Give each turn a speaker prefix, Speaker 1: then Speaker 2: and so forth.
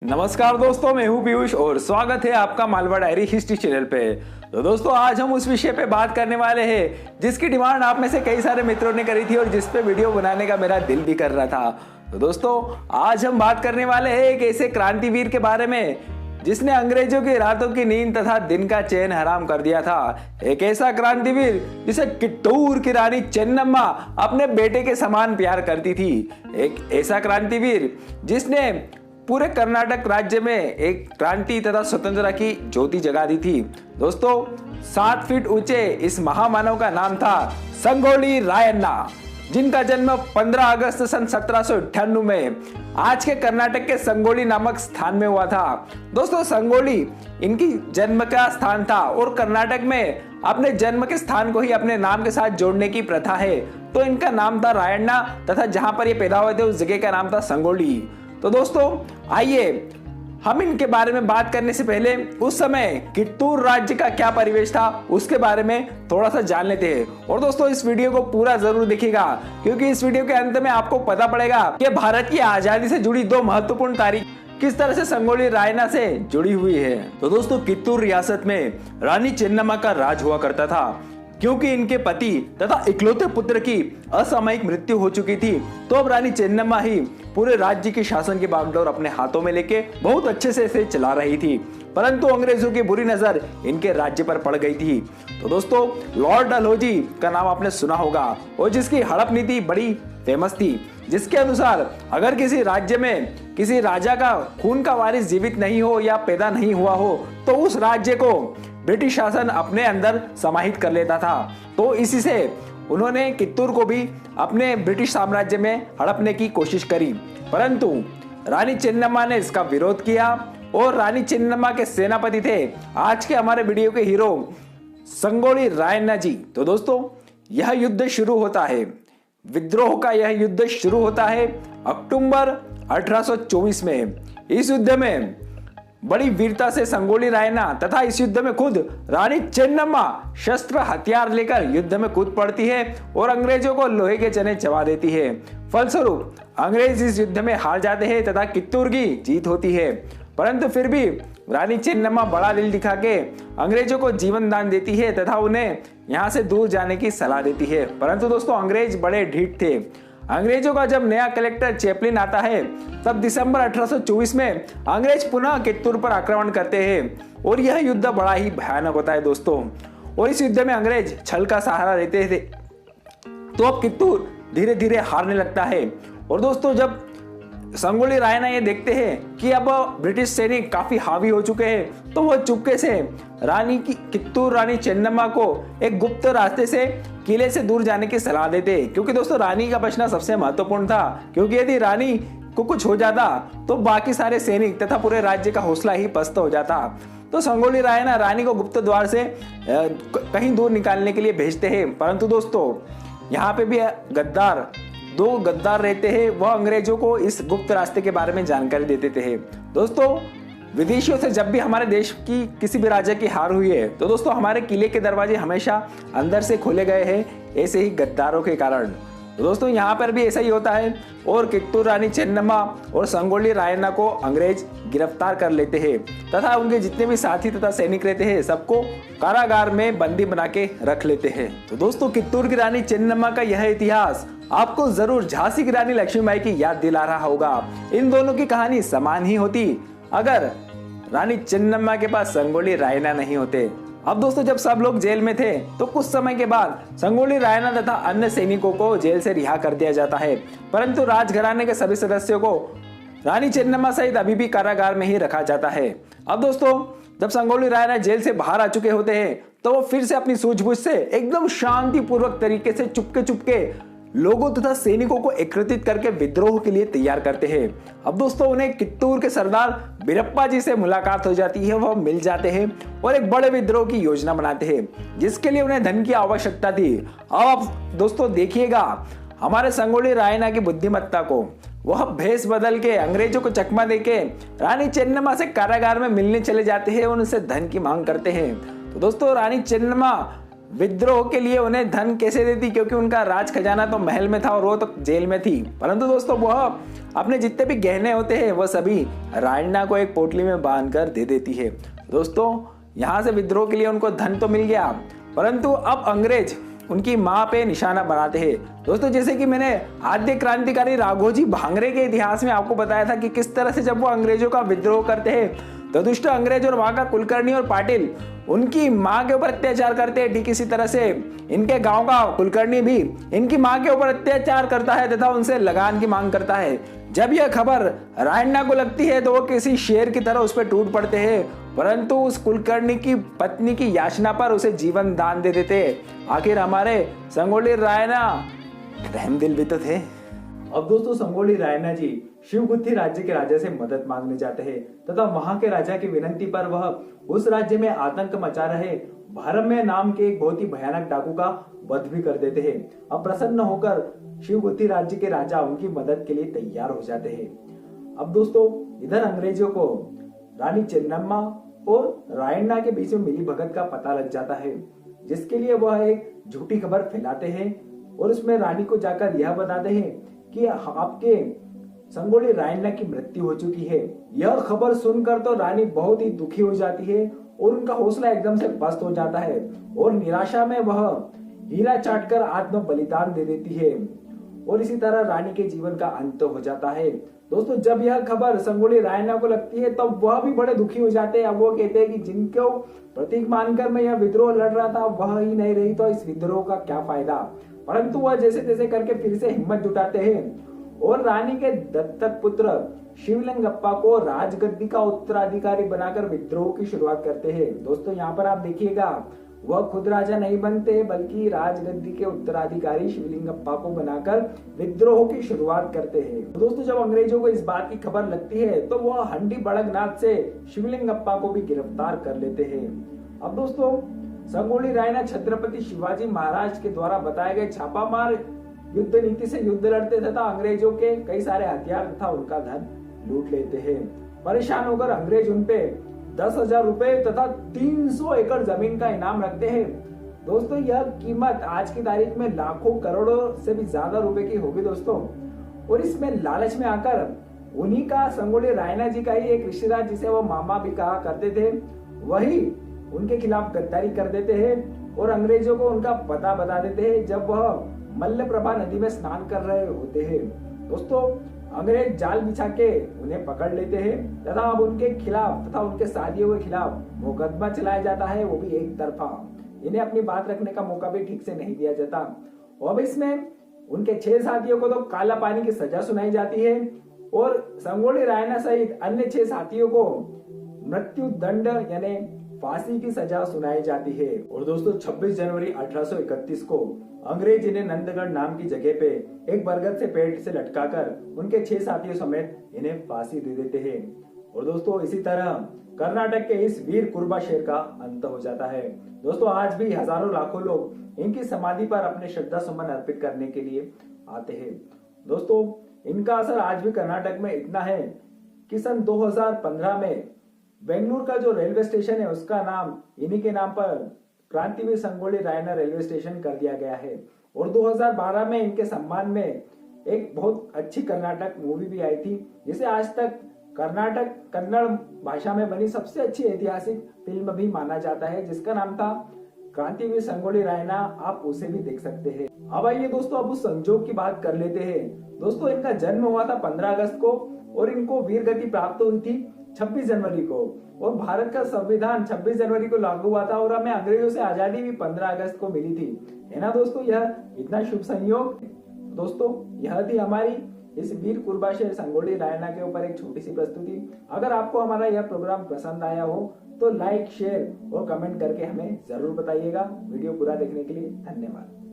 Speaker 1: नमस्कार दोस्तों, मैं हूं पीयूष और स्वागत है आपका मालवा डायरी हिस्ट्री चैनल पे। तो दोस्तों आज हम उस विषय पे बात करने वाले हैं जिसकी डिमांड आप में से कई सारे मित्रों ने करी थी और जिस पे वीडियो बनाने का मेरा दिल भी कर रहा था। तो दोस्तों आज हम बात करने वाले हैं एक ऐसे क्रांतिवीर के बारे में जिसने अंग्रेजों की रातों की नींद तथा दिन का चैन हराम कर दिया था। एक ऐसा क्रांतिवीर जिसे कित्तूर की रानी चेन्नम्मा अपने बेटे के समान प्यार करती थी। एक ऐसा क्रांतिवीर जिसने पूरे कर्नाटक राज्य में एक क्रांति तथा स्वतंत्रता की ज्योति जगा दी थी। दोस्तों 7 फीट ऊंचे इस महामानव का नाम था संगोली रायन्ना, जिनका जन्म 15 अगस्त सन 1798 में आज के कर्नाटक के संगोली नामक स्थान में हुआ था। दोस्तों संगोली इनकी जन्म का स्थान था और कर्नाटक में अपने जन्म के स्थान को ही अपने नाम के साथ जोड़ने की प्रथा है, तो इनका नाम था रायन्ना तथा जहां पर ये पैदा हुए थे उस जगह का नाम था संगोली। तो दोस्तों आइए हम इनके बारे में बात करने से पहले उस समय कित्तूर राज्य का क्या परिवेश था उसके बारे में थोड़ा सा जान लेते हैं। और दोस्तों इस वीडियो को पूरा जरूर देखिएगा क्योंकि इस वीडियो के अंत में आपको पता पड़ेगा कि भारत की आजादी से जुड़ी 2 महत्वपूर्ण तारीख किस तरह से संगोली रायन्ना से जुड़ी हुई है। तो दोस्तों कित्तूर रियासत में रानी चेन्नम्मा का राज हुआ करता था। क्योंकि इनके पति तथा इकलौते पुत्र की असामयिक मृत्यु हो चुकी थी, तो अब रानी चेन्नम्मा ही पूरे राज्य की शासन की बागडोर अपने हाथों में लेके बहुत अच्छे से इसे चला रही थी। परंतु अंग्रेजों की बुरी नजर इनके राज्य पर पड़ गई थी। तो दोस्तों लॉर्ड डलहौजी का नाम आपने सुना होगा और जिसकी हड़प नीति बड़ी फेमस थी, जिसके अनुसार अगर किसी राज्य में किसी राजा का खून का वारिस जीवित नहीं हो या पैदा नहीं हुआ हो तो उस राज्य को ब्रिटिश शासन अपने अंदर समाहित कर लेता था। तो इसी से उन्होंने कित्तूर को भी अपने ब्रिटिश साम्राज्य में हड़पने की कोशिश करी, परंतु रानी चेन्नम्मा ने इसका विरोध किया और रानी चेन्नम्मा के सेनापति थे आज के हमारे वीडियो के हीरो संगोली रायन्ना जी। तो दोस्तों यह युद्ध शुरू होता है, विद्रोह का यह युद्ध शुरू होता है अक्टूबर 1824 में। इस युद्ध में बड़ी वीरता से संगोली रायन्ना तथा इस युद्ध में खुद रानी चेन्नम्मा शस्त्र हथियार लेकर युद्ध में कूद पड़ती है और अंग्रेजों को लोहे के चने चबा देती है। फलस्वरूप अंग्रेज इस युद्ध में हार जाते हैं तथा कित्तूर की जीत होती है। परंतु फिर भी रानी चेन्नम्मा बड़ा दिल दिखा के अंग्रेजों को जीवन दान देती है तथा उन्हें यहाँ से दूर जाने की सलाह देती है। परंतु दोस्तों अंग्रेज बड़े ढीठ थे। अंग्रेजों का जब नया कलेक्टर चैपलिन आता है तब दिसंबर 1824 में अंग्रेज पुनः कित्तूर पर आक्रमण करते हैं और यह युद्ध बड़ा ही भयानक होता है दोस्तों। और इस युद्ध में अंग्रेज छल का सहारा लेते थे, तो अब कित्तूर धीरे धीरे हारने लगता है। और दोस्तों जब संगोली रायन्ना ये देखते हैं कि अब ब्रिटिश सैनिक काफी हावी हो चुके हैं, तो वह चुपके से कित्तूर रानी चेन्नम्मा को एक गुप्त रास्ते से किले से दूर जाने की सलाह देते हैं। क्योंकि दोस्तों रानी का बचना सबसे महत्वपूर्ण था, क्योंकि यदि रानी को कुछ हो जाता तो बाकी सारे सैनिक तथा पूरे राज्य का हौसला ही पस्त हो जाता। तो संगोली रायन्ना रानी को गुप्त द्वार से कहीं दूर निकालने के लिए भेजते हैं। परंतु दोस्तों यहाँ पे भी गद्दार 2 गद्दार रहते हैं, वह अंग्रेजों को इस गुप्त रास्ते के बारे में जानकारी देते थे। दोस्तों विदेशियों से जब भी हमारे देश की किसी भी राज्य की हार हुई है तो दोस्तों हमारे किले के दरवाजे हमेशा अंदर से खोले गए हैं, ऐसे ही गद्दारों के कारण। तो दोस्तों यहाँ पर भी ऐसा ही होता है और कित्तूर रानी चेन्नम्मा और संगोली रायन्ना को अंग्रेज गिरफ्तार कर लेते हैं तथा उनके जितने भी साथी तथा सैनिक रहते हैं सबको कारागार में बंदी बना के रख लेते हैं। तो दोस्तों कित्तूर की रानी चेन्नम्मा का यह इतिहास आपको जरूर झांसी की रानी लक्ष्मीबाई की याद दिला रहा होगा। इन दोनों की कहानी समान ही होती अगर रानी चेन्नम्मा के पास संगोली रायन्ना नहीं होते। अब दोस्तों जब सब लोग जेल में थे तो कुछ समय के बाद संगोली रायन्ना तथा अन्य सैनिकों को जेल से रिहा कर दिया जाता है, परंतु राजघराने के सभी सदस्यों को रानी चेन्नम्मा सहित अभी भी कारागार में ही रखा जाता है। अब दोस्तों जब संगोली रायन्ना जेल से बाहर आ चुके होते हैं तो वो फिर से अपनी सूझबूझ से एकदम शांतिपूर्वक तरीके से चुपके लोगों तथा सैनिकों को एकत्रित करके विद्रोह के लिए तैयार करते हैं। अब दोस्तों उन्हें कित्तूर के सरदार बीरप्पा जी से मुलाकात हो जाती है, वह मिल जाते हैं और एक बड़े विद्रोह की योजना बनाते हैं जिसके लिए उन्हें धन की आवश्यकता थी। अब दोस्तों देखिएगा हमारे संगोली रायन्ना की बुद्धिमत्ता को। वह भेष बदल के अंग्रेजों को चकमा देके रानी चेन्नम्मा से कारागार में मिलने चले जाते हैं और उनसे धन की मांग करते हैं। तो दोस्तों रानी चेन्नम्मा विद्रोह के लिए उन्हें धन कैसे देती, क्योंकि उनका राज खजाना तो महल में था और वो तो जेल में थी। परंतु दोस्तों वह अपने जितने भी गहने होते हैं वह सभी रायण्णा को एक पोटली में बांध कर दे देती है। दोस्तों यहाँ से विद्रोह के लिए उनको धन तो मिल गया, परंतु अब अंग्रेज उनकी माँ पे निशाना बनाते हैं। दोस्तों जैसे कि मैंने आद्य क्रांतिकारी राघोजी भांगरे के इतिहास में आपको बताया था कि किस तरह से जब वो अंग्रेजों का विद्रोह करते हैं तो दुष्ट अंग्रेज और वहां का कुलकर्णी और पाटिल उनकी माँ के ऊपर अत्याचार करते हैं। ठीक इसी तरह से इनके गांव का कुलकर्णी भी इनकी माँ के ऊपर अत्याचार करता है तथा उनसे लगान की मांग करता है। जब यह खबर रायण्णा को लगती है तो वो किसी शेर की तरह उस पर टूट पड़ते हैं, परंतु उस कुलकर्णी की पत्नी की याचना पर उसे जीवन दान दे देते हैं। आखिर हमारे संगोली रायण्णा रहमदिल भी तो थे। अब दोस्तों संगोली रायण्णा जी शिवगुत्थी राज्य के राजा से मदद मांगने जाते हैं तथा वहां के राजा की विनती पर वह उस राज्य में आतंक मचा रहे भारम्य नाम के एक बहुत ही भयानक डाकू का वध भी कर देते हैं। अब प्रसन्न होकर शिवगुत्थी राज्य के राजा उनकी मदद के लिए तैयार हो जाते हैं। अब दोस्तों इधर अंग्रेजों को रानी चेन्नम्मा और रायण्णा के बीच में मिली भगत का पता लग जाता है, जिसके लिए वह एक झूठी खबर फैलाते हैं और उसमें रानी को जाकर यह बताते हैं कि आपके संगोली रायण्णा की मृत्यु हो चुकी है। यह खबर सुनकर तो रानी बहुत ही दुखी हो जाती है और उनका हौसला एकदम से पस्त हो जाता है और निराशा में वह हीरा चाटकर आत्म बलिदान दे देती है और इसी तरह रानी के जीवन का अंत हो जाता है। दोस्तों जब यह खबर संगोली रायण्णा को लगती है तब वह भी बड़े दुखी हो जाते हैं। अब वो कहते हैं कि जिनको प्रतीक मानकर मैं यह विद्रोह लड़ रहा था वह ही नहीं रही तो इस विद्रोह का क्या फायदा। परंतु वह जैसे तैसे करके फिर से हिम्मत जुटाते हैं और रानी के दत्तक पुत्र शिवलिंगप्पा को राजगद्दी का उत्तराधिकारी बनाकर विद्रोह की शुरुआत करते हैं। दोस्तों यहाँ पर आप देखिएगा वह खुद राजा नहीं बनते बल्कि राजगद्दी के उत्तराधिकारी शिवलिंगप्पा को बनाकर विद्रोह की शुरुआत करते हैं। दोस्तों जब अंग्रेजों को इस बात की खबर लगती है तो वह हंडी बड़गनाथ से शिवलिंगप्पा को भी गिरफ्तार कर लेते हैं। अब दोस्तों संगोली रायण्णा छत्रपति शिवाजी महाराज के द्वारा बताए गए छापामार युद्ध नीति से युद्ध लड़ते तथा अंग्रेजों के कई सारे हथियार तथा उनका धन लूट लेते हैं। परेशान होकर अंग्रेज उनपे 10,000 रुपए तथा 300 एकड़ जमीन का इनाम रखते हैं। दोस्तों यह कीमत आज की तारीख में लाखों करोड़ों से भी ज्यादा रुपए की होगी दोस्तों। और इसमें लालच में आकर उन्हीं का संगोली रायण्णा जी का ही एक रिश्तेदार जिसे वो मामा भी कहा करते थे वही उनके खिलाफ गद्दारी कर देते हैं और अंग्रेजों को उनका पता बता देते हैं जब वह मल्लप्रभा नदी में स्नान कर रहे होते हैं। दोस्तों अंग्रेज जाल बिछा के उन्हें पकड़ लेते हैं तथा अब उनके खिलाफ तथा उनके साथियों के खिलाफ मुकदमा चलाया जाता है, वो भी एक तरफा। इन्हें अपनी बात रखने का मौका भी ठीक से नहीं दिया जाता। और अब इसमें उनके 6 साथियों को तो काला पानी की सजा सुनाई जाती है और संगोली रायण्णा सहित अन्य 6 साथियों को मृत्यु दंड यानी फांसी की सजा सुनाई जाती है। और दोस्तों 26 जनवरी 1831 को अंग्रेज इन्हें नंदगढ़ नाम की जगह पे एक बरगद से पेड़ से लटकाकर उनके 6 साथियों समेत इन्हें फांसी दे देते हैं। और दोस्तों इसी तरह कर्नाटक के इस वीर कुर्बा शेर का अंत हो जाता है। दोस्तों आज भी हजारों लाखों लोग इनकी समाधि पर अपने श्रद्धा सुमन अर्पित करने के लिए आते हैं। दोस्तों इनका असर आज भी कर्नाटक में इतना है कि सन 2015 में बेंगलुरु का जो रेलवे स्टेशन है उसका नाम इन्हीं के नाम पर क्रांतिवीर संगोली रायण्णा रेलवे स्टेशन कर दिया गया है। और 2012 में इनके सम्मान में एक बहुत अच्छी कर्नाटक मूवी भी आई थी जिसे आज तक कर्नाटक कन्नड़ भाषा में बनी सबसे अच्छी ऐतिहासिक फिल्म भी माना जाता है, जिसका नाम था क्रांतिवीर संगोली रायण्णा। आप उसे भी देख सकते हैं। अब आइए दोस्तों अब उस संजोग की बात कर लेते हैं। दोस्तों इनका जन्म हुआ था 15 अगस्त को और इनको वीर गति प्राप्त हुई थी 26 जनवरी को और भारत का संविधान 26 जनवरी को लागू हुआ था और हमें अंग्रेजों से आजादी भी 15 अगस्त को मिली थी, है ना दोस्तों। यह इतना शुभ संयोग। दोस्तों यह थी हमारी इस वीर कुर्बा शेर संगोली रायण्णा के ऊपर एक छोटी सी प्रस्तुति। अगर आपको हमारा यह प्रोग्राम पसंद आया हो तो लाइक, शेयर और कमेंट करके हमें जरूर बताइएगा। वीडियो पूरा देखने के लिए धन्यवाद।